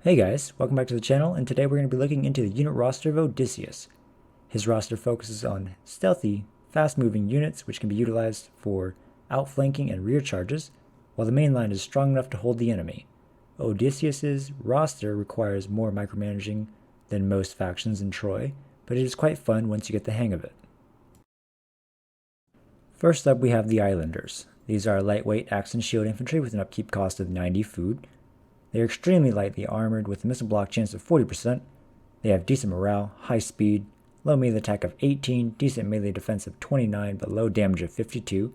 Hey guys, welcome back to the channel, and today we're going to be looking into the unit roster of Odysseus. His roster focuses on stealthy, fast-moving units which can be utilized for outflanking and rear charges, while the main line is strong enough to hold the enemy. Odysseus's roster requires more micromanaging than most factions in Troy, but it is quite fun once you get the hang of it. First up, we have the Islanders. These are lightweight axe and shield infantry with an upkeep cost of 90 food. They are extremely lightly armored with a missile block chance of 40%. They have decent morale, high speed, low melee attack of 18, decent melee defense of 29, but low damage of 52,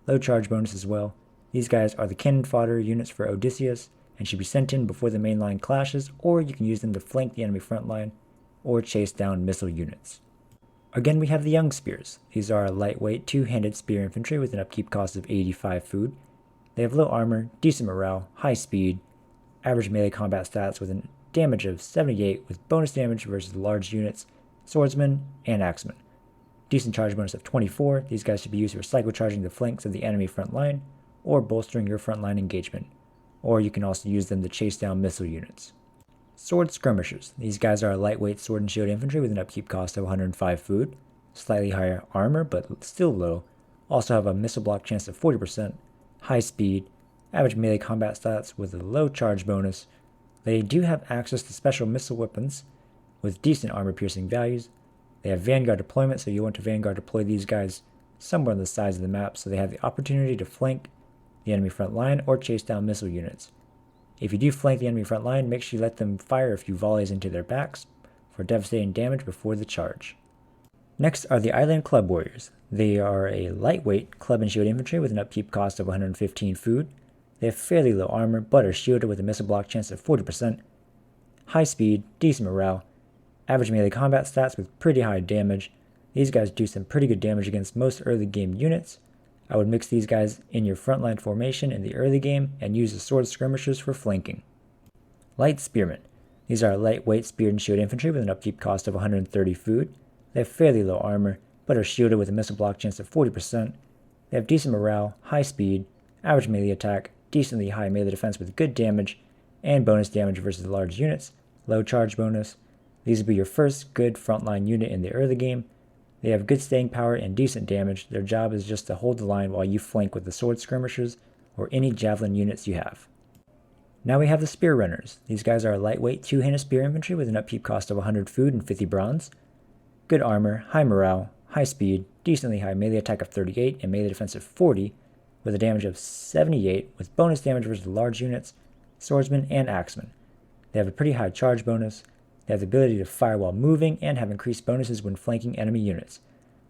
low charge bonus as well. These guys are the cannon fodder units for Odysseus and should be sent in before the main line clashes, or you can use them to flank the enemy front line or chase down missile units. Again, we have the Young Spears. These are lightweight two-handed spear infantry with an upkeep cost of 85 food. They have low armor, decent morale, high speed, average melee combat stats with a damage of 78 with bonus damage versus large units, swordsmen, and axemen. Decent charge bonus of 24. These guys should be used for cyclocharging the flanks of the enemy front line or bolstering your frontline engagement. Or you can also use them to chase down missile units. Sword Skirmishers. These guys are lightweight sword and shield infantry with an upkeep cost of 105 food, slightly higher armor but still low, also have a missile block chance of 40%, high speed, average melee combat stats with a low charge bonus. They do have access to special missile weapons with decent armor piercing values. They have Vanguard deployment, so you want to Vanguard deploy these guys somewhere on the sides of the map so they have the opportunity to flank the enemy front line or chase down missile units. If you do flank the enemy front line, make sure you let them fire a few volleys into their backs for devastating damage before the charge. Next are the Island Club Warriors. They are a lightweight club and shield infantry with an upkeep cost of 115 food. They have fairly low armor, but are shielded with a missile block chance of 40%, high speed, decent morale, average melee combat stats with pretty high damage. These guys do some pretty good damage against most early game units. I would mix these guys in your frontline formation in the early game and use the sword skirmishers for flanking. Light Spearmen. These are lightweight spear and shield infantry with an upkeep cost of 130 food. They have fairly low armor, but are shielded with a missile block chance of 40%. They have decent morale, high speed, average melee attack, decently high melee defense with good damage, and bonus damage versus large units, low charge bonus. These will be your first good frontline unit in the early game. They have good staying power and decent damage. Their job is just to hold the line while you flank with the sword skirmishers or any javelin units you have. Now we have the Spear Runners. These guys are lightweight two-handed spear infantry with an upkeep cost of 100 food and 50 bronze. Good armor, high morale, high speed, decently high melee attack of 38 and melee defense of 40, with a damage of 78 with bonus damage versus large units, swordsmen, and axemen. They have a pretty high charge bonus. They have the ability to fire while moving and have increased bonuses when flanking enemy units.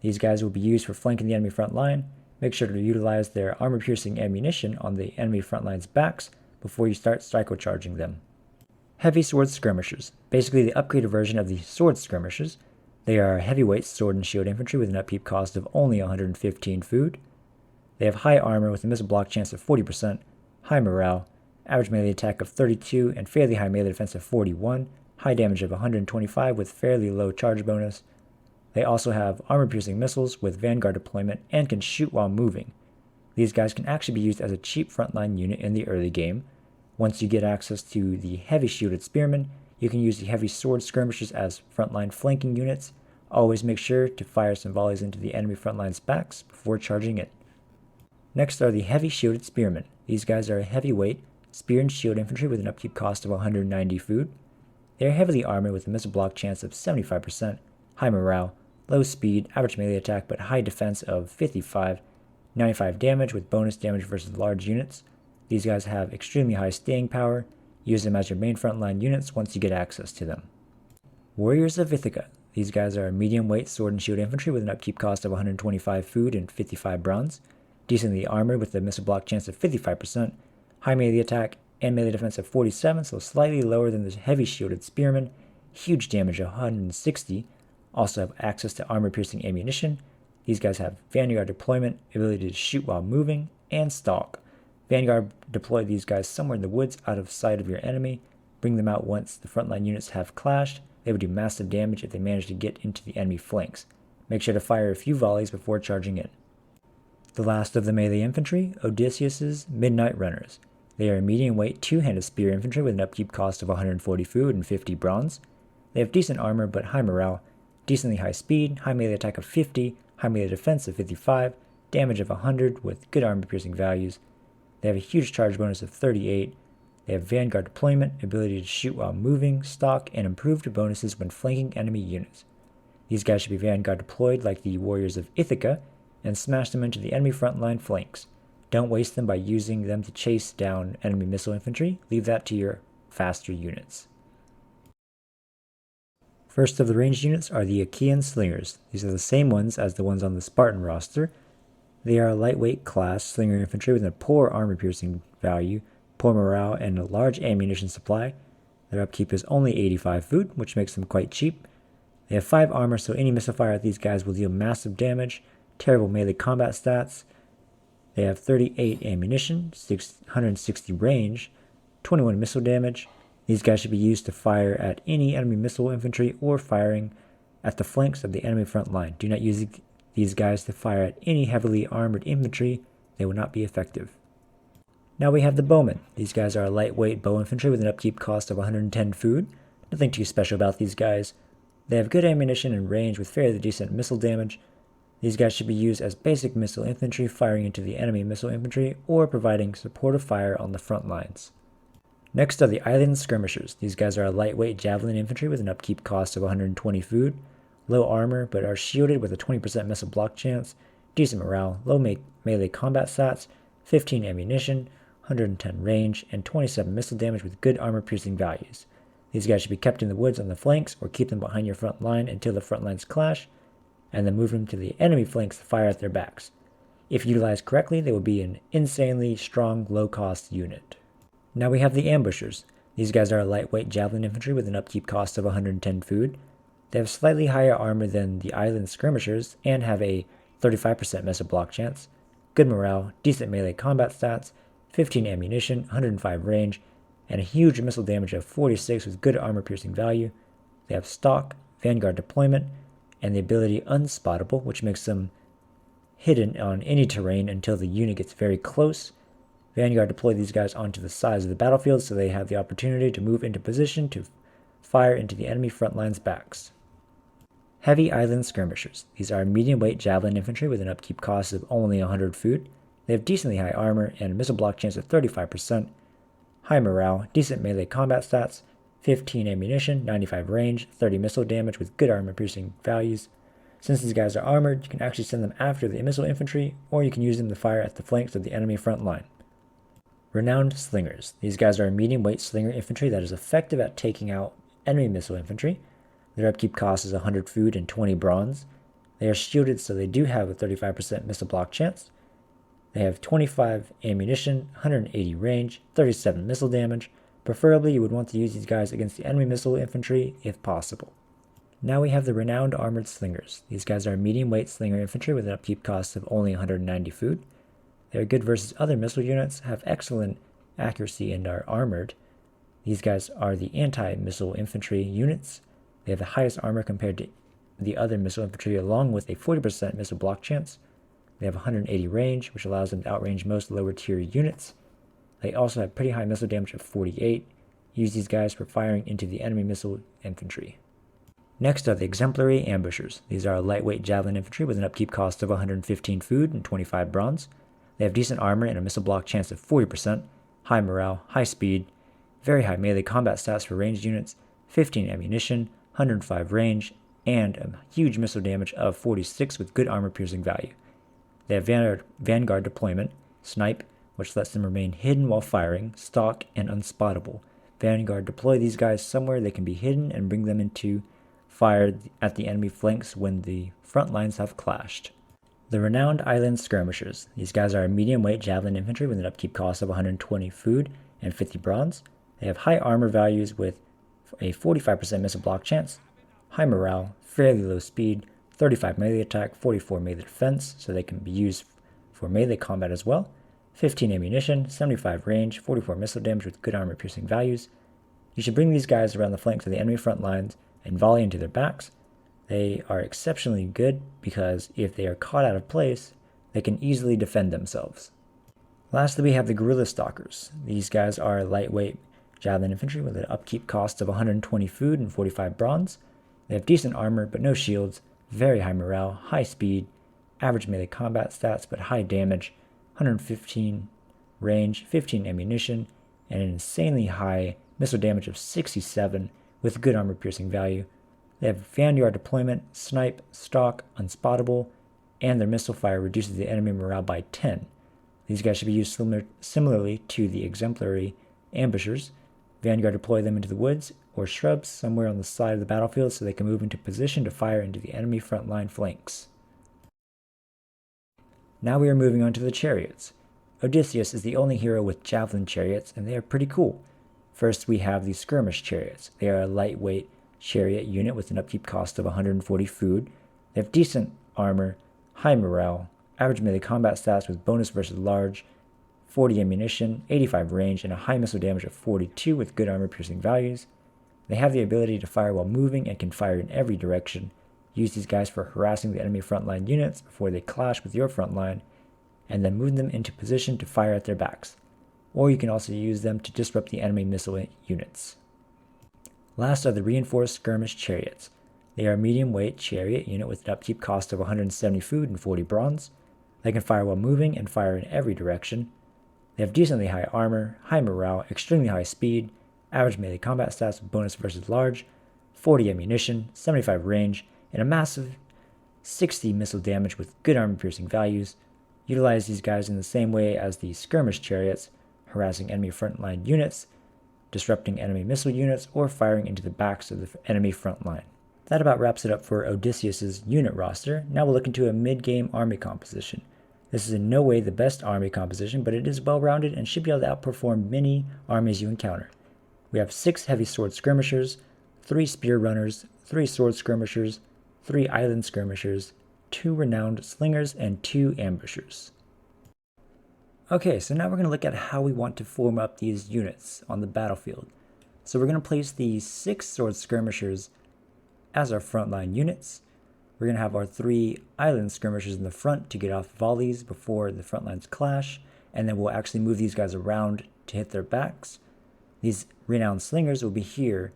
These guys will be used for flanking the enemy front line. Make sure to utilize their armor-piercing ammunition on the enemy front line's backs before you start psycho-charging them. Heavy Sword Skirmishers. Basically the upgraded version of the Sword Skirmishers. They are heavyweight sword and shield infantry with an upkeep cost of only 115 food. They have high armor with a missile block chance of 40%, high morale, average melee attack of 32, and fairly high melee defense of 41, high damage of 125 with fairly low charge bonus. They also have armor-piercing missiles with Vanguard deployment and can shoot while moving. These guys can actually be used as a cheap frontline unit in the early game. Once you get access to the heavy shielded spearmen, you can use the heavy sword skirmishers as frontline flanking units. Always make sure to fire some volleys into the enemy frontline's backs before charging it. Next are the Heavy Shielded Spearmen. These guys are heavyweight spear and shield infantry with an upkeep cost of 190 food. They are heavily armored with a missile block chance of 75%, high morale, low speed, average melee attack but high defense of 55, 95 damage with bonus damage versus large units. These guys have extremely high staying power. Use them as your main frontline units once you get access to them. Warriors of Ithaca. These guys are medium weight sword and shield infantry with an upkeep cost of 125 food and 55 bronze. Decently armored with a missile block chance of 55%, high melee attack and melee defense of 47, so slightly lower than the heavy shielded spearmen, huge damage of 160, also have access to armor-piercing ammunition. These guys have Vanguard deployment, ability to shoot while moving, and stalk. Vanguard deploy these guys somewhere in the woods out of sight of your enemy. Bring them out once the frontline units have clashed. They would do massive damage if they manage to get into the enemy flanks. Make sure to fire a few volleys before charging in. The last of the melee infantry, Odysseus's Midnight Runners. They are medium weight two-handed spear infantry with an upkeep cost of 140 food and 50 bronze. They have decent armor but high morale, decently high speed, high melee attack of 50, high melee defense of 55, damage of 100 with good armor piercing values. They have a huge charge bonus of 38. They have vanguard deployment, ability to shoot while moving, stock, and improved bonuses when flanking enemy units. These guys should be vanguard deployed like the warriors of Ithaca and smash them into the enemy frontline flanks. Don't waste them by using them to chase down enemy missile infantry. Leave that to your faster units. First of the ranged units are the Achaean slingers. These are the same ones as the ones on the Spartan roster. They are a lightweight class slinger infantry with a poor armor piercing value, poor morale, and a large ammunition supply. Their upkeep is only 85 food, which makes them quite cheap. They have 5 armor, so any missile fire at these guys will deal massive damage, terrible melee combat stats. They have 38 ammunition, 160 range, 21 missile damage. These guys should be used to fire at any enemy missile infantry or firing at the flanks of the enemy front line. Do not use these guys to fire at any heavily armored infantry. They will not be effective. Now we have the bowmen. These guys are a lightweight bow infantry with an upkeep cost of 110 food. Nothing too special about these guys. They have good ammunition and range with fairly decent missile damage. These guys should be used as basic missile infantry firing into the enemy missile infantry or providing supportive fire on the front lines. Next are the island skirmishers. These guys are a lightweight javelin infantry with an upkeep cost of 120 food, low armor but are shielded with a 20% missile block chance, decent morale, low melee combat stats, 15 ammunition, 110 range, and 27 missile damage with good armor piercing values. These guys should be kept in the woods on the flanks or keep them behind your front line until the front lines clash, and then move them to the enemy flanks to fire at their backs. If utilized correctly, they will be an insanely strong, low-cost unit. Now we have the ambushers. These guys are a lightweight javelin infantry with an upkeep cost of 110 food. They have slightly higher armor than the island skirmishers and have a 35% missile block chance, good morale, decent melee combat stats, 15 ammunition, 105 range, and a huge missile damage of 46 with good armor piercing value. They have stock, vanguard deployment, and the ability Unspottable, which makes them hidden on any terrain until the unit gets very close. Vanguard deploy these guys onto the sides of the battlefield so they have the opportunity to move into position to fire into the enemy front line's backs. Heavy island skirmishers. These are medium-weight javelin infantry with an upkeep cost of only 100 food. They have decently high armor and a missile block chance of 35%, high morale, decent melee combat stats, 15 ammunition, 95 range, 30 missile damage with good armor piercing values. Since these guys are armored, you can actually send them after the missile infantry, or you can use them to fire at the flanks of the enemy front line. Renowned slingers. These guys are a medium-weight slinger infantry that is effective at taking out enemy missile infantry. Their upkeep cost is 100 food and 20 bronze. They are shielded, so they do have a 35% missile block chance. They have 25 ammunition, 180 range, 37 missile damage. Preferably, you would want to use these guys against the enemy missile infantry if possible. Now we have the renowned armored slingers. These guys are medium-weight slinger infantry with an upkeep cost of only 190 food. They are good versus other missile units, have excellent accuracy, and are armored. These guys are the anti-missile infantry units. They have the highest armor compared to the other missile infantry, along with a 40% missile block chance. They have 180 range, which allows them to outrange most lower tier units. They also have pretty high missile damage of 48. Use these guys for firing into the enemy missile infantry. Next are the exemplary ambushers. These are lightweight javelin infantry with an upkeep cost of 115 food and 25 bronze. They have decent armor and a missile block chance of 40%, high morale, high speed, very high melee combat stats for ranged units, 15 ammunition, 105 range, and a huge missile damage of 46 with good armor piercing value. They have vanguard deployment, snipe, which lets them remain hidden while firing, stock, and unspottable. Vanguard deploy these guys somewhere they can be hidden and bring them into fire at the enemy flanks when the front lines have clashed. The renowned island skirmishers. These guys are a medium-weight javelin infantry with an upkeep cost of 120 food and 50 bronze. They have high armor values with a 45% missile block chance, high morale, fairly low speed, 35 melee attack, 44 melee defense, so they can be used for melee combat as well, 15 ammunition, 75 range, 44 missile damage with good armor piercing values. You should bring these guys around the flanks of the enemy front lines and volley into their backs. They are exceptionally good because if they are caught out of place, they can easily defend themselves. Lastly, we have the guerrilla stalkers. These guys are lightweight javelin infantry with an upkeep cost of 120 food and 45 bronze. They have decent armor but no shields, very high morale, high speed, average melee combat stats but high damage, 115 range, 15 ammunition, and an insanely high missile damage of 67 with good armor piercing value. They have vanguard deployment, snipe, stalk, unspottable, and their missile fire reduces the enemy morale by 10. These guys should be used similarly to the exemplary ambushers. Vanguard deploy them into the woods or shrubs somewhere on the side of the battlefield so they can move into position to fire into the enemy frontline flanks. Now we are moving on to the chariots. Odysseus is the only hero with javelin chariots, and they are pretty cool. First, we have the skirmish chariots. They are a lightweight chariot unit with an upkeep cost of 140 food. They have decent armor, high morale, average melee combat stats with bonus versus large, 40 ammunition, 85 range, and a high missile damage of 42 with good armor piercing values. They have the ability to fire while moving and can fire in every direction. Use these guys for harassing the enemy frontline units before they clash with your frontline, and then move them into position to fire at their backs. Or you can also use them to disrupt the enemy missile units. Last are the reinforced skirmish chariots. They are a medium-weight chariot unit with an upkeep cost of 170 food and 40 bronze. They can fire while moving and fire in every direction. They have decently high armor, high morale, extremely high speed, average melee combat stats with bonus versus large, 40 ammunition, 75 range, and a massive 60 missile damage with good armor piercing values. Utilize these guys in the same way as the skirmish chariots, harassing enemy frontline units, disrupting enemy missile units, or firing into the backs of the enemy frontline. That about wraps it up for Odysseus' unit roster. Now we'll look into a mid-game army composition. This is in no way the best army composition, but it is well-rounded and should be able to outperform many armies you encounter. We have 6 heavy sword skirmishers, 3 spear runners, 3 sword skirmishers, 3 island skirmishers, 2 renowned slingers, and 2 ambushers. Okay, so now we're going to look at how we want to form up these units on the battlefield. So we're going to place the 6 sword skirmishers as our frontline units. We're going to have our 3 island skirmishers in the front to get off volleys before the front lines clash, and then we'll actually move these guys around to hit their backs. These renowned slingers will be here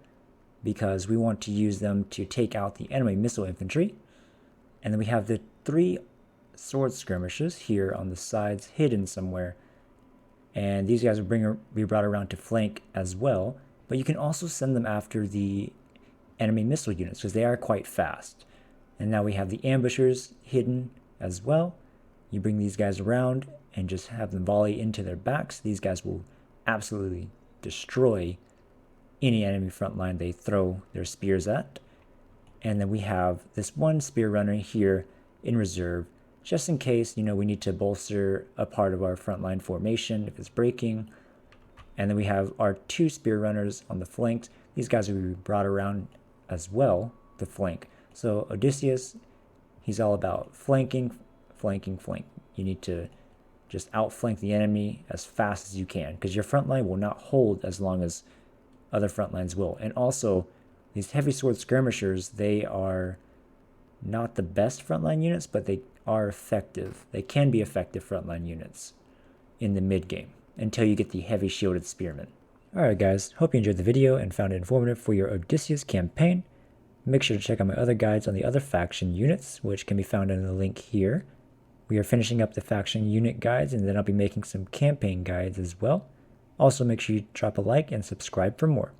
because we want to use them to take out the enemy missile infantry. And then we have the 3 sword skirmishers here on the sides, hidden somewhere. And these guys will be brought around to flank as well, but you can also send them after the enemy missile units because they are quite fast. And now we have the ambushers hidden as well. You bring these guys around and just have them volley into their backs. These guys will absolutely destroy any enemy front line they throw their spears at. And then we have this 1 spear runner here in reserve, just in case, we need to bolster a part of our frontline formation if it's breaking. And then we have our 2 spear runners on the flanks. These guys will be brought around as well to flank. So Odysseus, he's all about flanking, flanking, flank. You need to just outflank the enemy as fast as you can because your front line will not hold as long as other front lines will. And also, these heavy sword skirmishers, they are not the best frontline units, but they are effective. They can be effective frontline units in the mid game until you get the heavy shielded spearmen. Alright guys, hope you enjoyed the video and found it informative for your Odysseus campaign. Make sure to check out my other guides on the other faction units, which can be found in the link here. We are finishing up the faction unit guides, and then I'll be making some campaign guides as well. Also make sure you drop a like and subscribe for more.